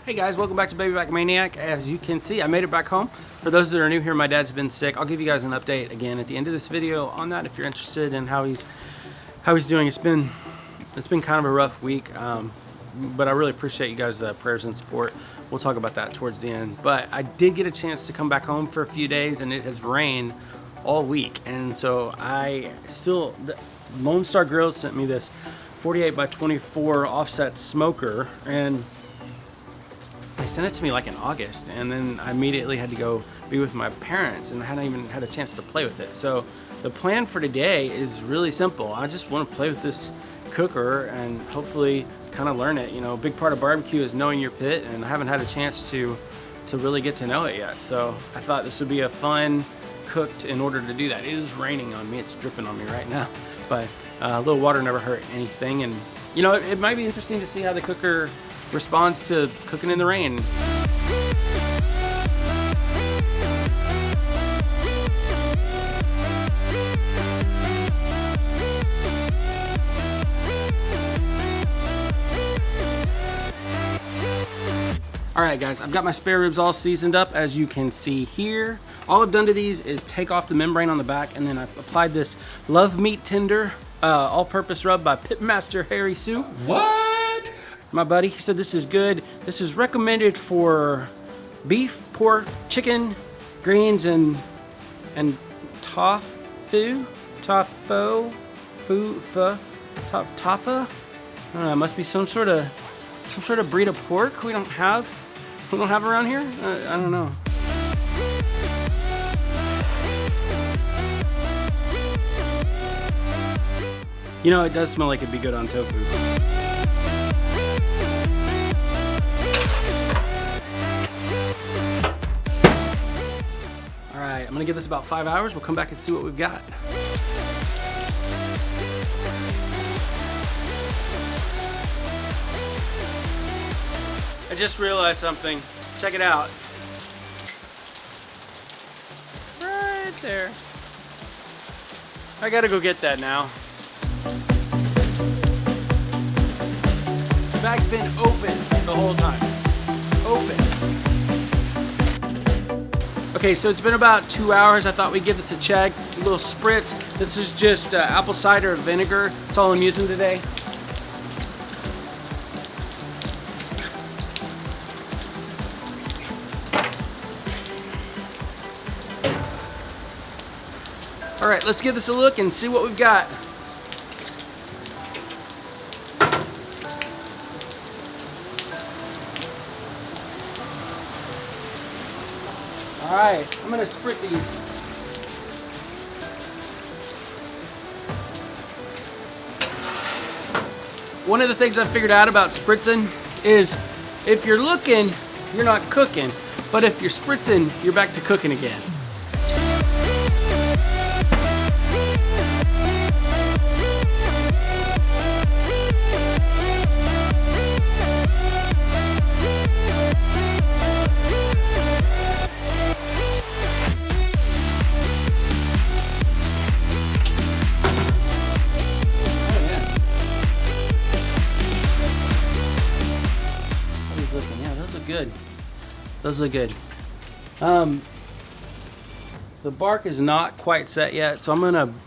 Hey guys, welcome back to Baby Maniac. As you can see, I made it back home. For those that are new here, my dad's been sick. I'll give you guys an update again at the end of this video on that if you're interested in how he's doing. It's been kind of a rough week, but I really appreciate you guys' prayers and support. We'll talk about that towards the end. But I did get a chance to come back home for a few days, and it has rained all week, and so Lone Star Grillz sent me this 48 by 24 offset smoker, and they sent it to me like in August, and then I immediately had to go be with my parents and I hadn't even had a chance to play with it. So the plan for today is really simple. I just want to play with this cooker and hopefully kind of learn it. You know, a big part of barbecue is knowing your pit, and I haven't had a chance to really get to know it yet. So I thought this would be a fun cooked in order to do that. It is raining on me, it's dripping on me right now, but a little water never hurt anything. And you know, it might be interesting to see how the cooker responds to cooking in the rain. Alright guys, I've got my spare ribs all seasoned up, as you can see here. All I've done to these is take off the membrane on the back, and then I've applied this Love Meat Tender all-purpose rub by Pitmaster Harry Soo. What? My buddy, he said this is good. This is recommended for beef, pork, chicken, greens, and tofu. I don't know, it must be some sort of breed of pork we don't have around here. I don't know. You know, it does smell like it'd be good on tofu. All right, I'm gonna give this about 5 hours. We'll come back and see what we've got. I just realized something. Check it out. Right there. I gotta go get that now. The bag's been open the whole time. Open. Okay, so it's been about 2 hours. I thought we'd give this a check. A little spritz. This is just apple cider vinegar. That's all I'm using today. All right, let's give this a look and see what we've got. All right, I'm gonna sprit these. One of the things I figured out about spritzing is if you're looking, you're not cooking, but if you're spritzing, you're back to cooking again. Good. Those look good. The bark is not quite set yet, so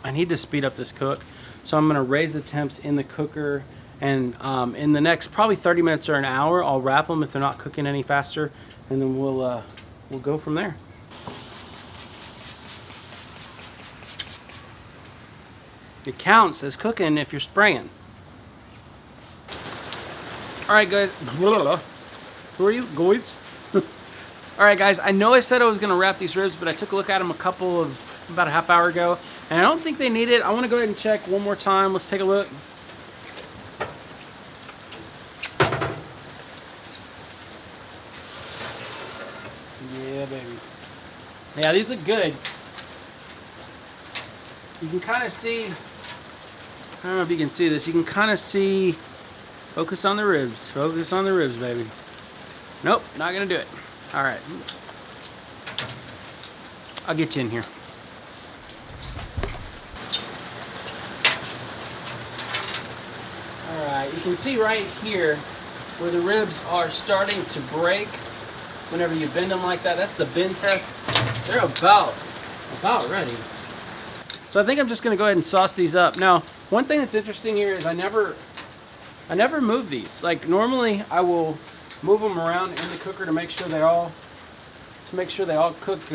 I need to speed up this cook. So I'm gonna raise the temps in the cooker, and in the next probably 30 minutes or an hour, I'll wrap them if they're not cooking any faster, and then we'll go from there. It counts as cooking if you're spraying. All right, guys. Who are you, guys? All right, guys, I know I said I was gonna wrap these ribs, but I took a look at them about a half hour ago, and I don't think they need it. I wanna go ahead and check one more time. Let's take a look. Yeah, baby. Yeah, these look good. You can kind of see, I don't know if you can see this, you can kind of see, focus on the ribs, baby. Nope, not gonna do it. All right, I'll get you in here. All right, you can see right here where the ribs are starting to break whenever you bend them like that. That's the bend test. They're about ready. So I think I'm just gonna go ahead and sauce these up. Now, one thing that's interesting here is I never move these. Like normally I will move them around in the cooker to make sure they all cook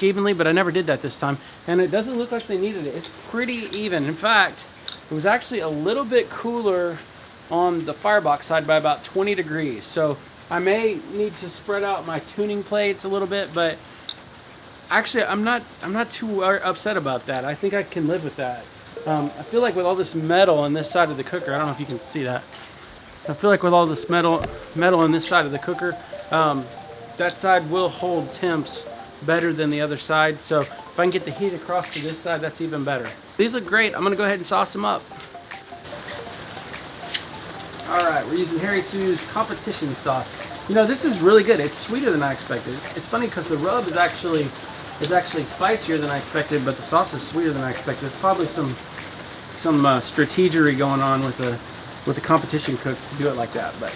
evenly, but I never did that this time. And it doesn't look like they needed it. It's pretty even. In fact, it was actually a little bit cooler on the firebox side by about 20 degrees. So I may need to spread out my tuning plates a little bit, but actually I'm not too upset about that. I think I can live with that. I feel like with all this metal on this side of the cooker, I don't know if you can see that. I feel like with all this metal on this side of the cooker, that side will hold temps better than the other side. So if I can get the heat across to this side, that's even better. These look great. I'm gonna go ahead and sauce them up. All right, we're using Harry Soo's competition sauce. You know, this is really good. It's sweeter than I expected. It's funny because the rub is actually spicier than I expected, but the sauce is sweeter than I expected. There's probably some strategery going on with the competition cooks to do it like that, but.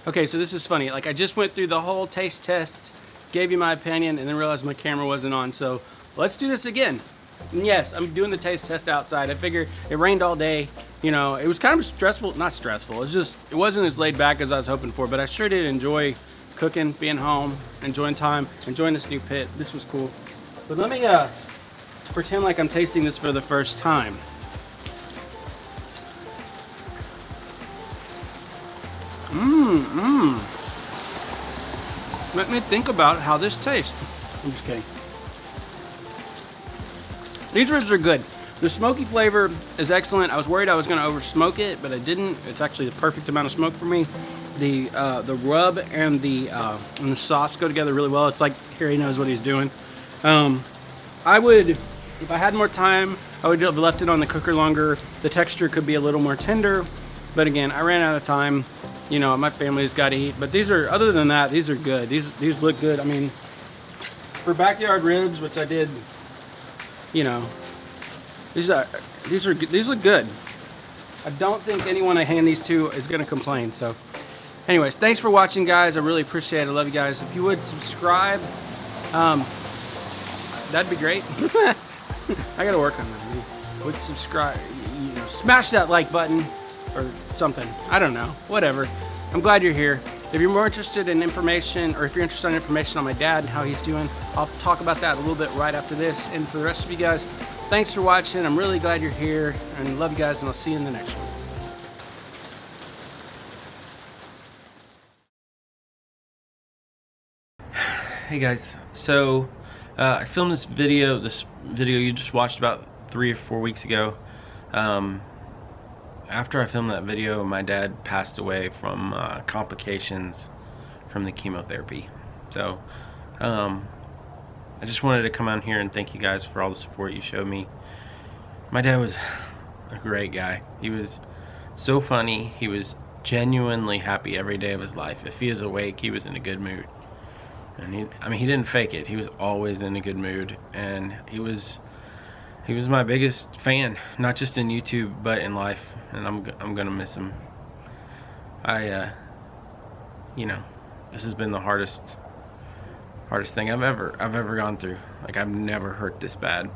Okay, so this is funny. Like I just went through the whole taste test, gave you my opinion, and then realized my camera wasn't on. So let's do this again. And yes, I'm doing the taste test outside. I figure it rained all day. You know, it was kind of stressful, not stressful. It's just, it wasn't as laid back as I was hoping for, but I sure did enjoy cooking, being home, enjoying time, enjoying this new pit. This was cool. But let me pretend like I'm tasting this for the first time. Let me think about how this tastes. I'm just kidding. These ribs are good. The smoky flavor is excellent. I was worried I was going to over smoke it, but I didn't. It's actually the perfect amount of smoke for me. The rub and the sauce go together really well. It's like Harry knows what he's doing. I would, if I had more time, I would have left it on the cooker longer. The texture could be a little more tender, but again, I ran out of time. You know, my family's got to eat. But these are, other than that, these are good. These look good. I mean, for backyard ribs, which I did, you know, these look good. I don't think anyone I hand these to is gonna complain. So, anyways, thanks for watching, guys. I really appreciate it. I love you guys. If you would subscribe, that'd be great. I gotta work on that. Would subscribe, you know, smash that like button or something. I don't know. Whatever. I'm glad you're here. If you're more interested in information, or if you're interested in information on my dad and how he's doing, I'll talk about that a little bit right after this. And for the rest of you guys, thanks for watching. I'm really glad you're here, and love you guys, and I'll see you in the next one. Hey guys, so I filmed this video you just watched about 3 or 4 weeks ago. After I filmed that video, my dad passed away from complications from the chemotherapy. So I just wanted to come out here and thank you guys for all the support you showed me. My dad was a great guy. He was so funny. He was genuinely happy every day of his life. If he was awake, he was in a good mood. And he didn't fake it. He was always in a good mood, and he was my biggest fan, not just in YouTube but in life. And I'm gonna miss him. You know, this has been the hardest thing I've ever gone through. Like, I've never hurt this bad.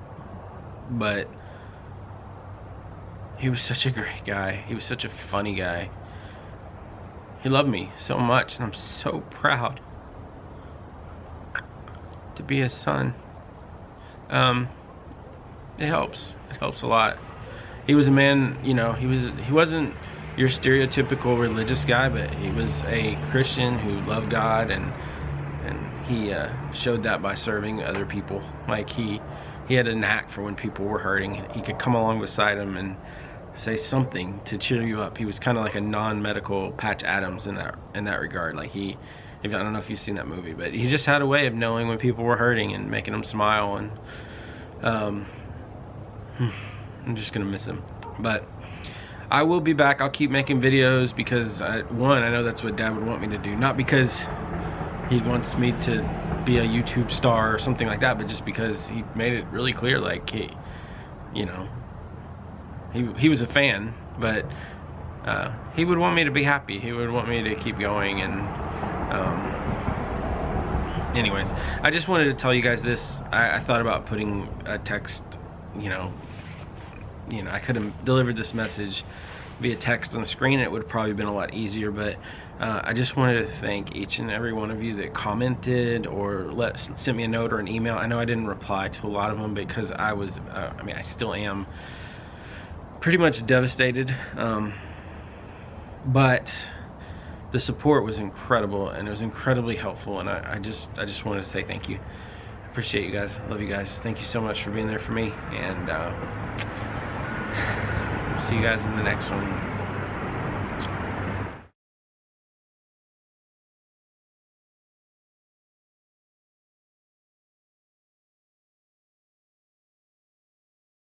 But he was such a great guy. He was such a funny guy. He loved me so much, and I'm so proud to be his son. It helps a lot. He was a man, you know, he wasn't your stereotypical religious guy, but he was a Christian who loved God, and he showed that by serving other people. Like, he had a knack for when people were hurting. He could come along beside them and say something to cheer you up. He was kind of like a non-medical Patch Adams in that regard. Like, I don't know if you've seen that movie, but he just had a way of knowing when people were hurting and making them smile. And I'm just gonna miss him. But I will be back. I'll keep making videos because one, I know that's what Dad would want me to do, not because he wants me to be a YouTube star or something like that, but just because he made it really clear, like, he was a fan, but he would want me to be happy. He would want me to keep going. And anyways, I just wanted to tell you guys this. I thought about putting a text, you know, I could have delivered this message via text on the screen. It would have probably been a lot easier, but I just wanted to thank each and every one of you that commented or sent me a note or an email. I know I didn't reply to a lot of them because I was, I still am pretty much devastated, but the support was incredible, and it was incredibly helpful, and I just wanted to say thank you. Appreciate you guys. Love you guys. Thank you so much for being there for me, and see you guys in the next one.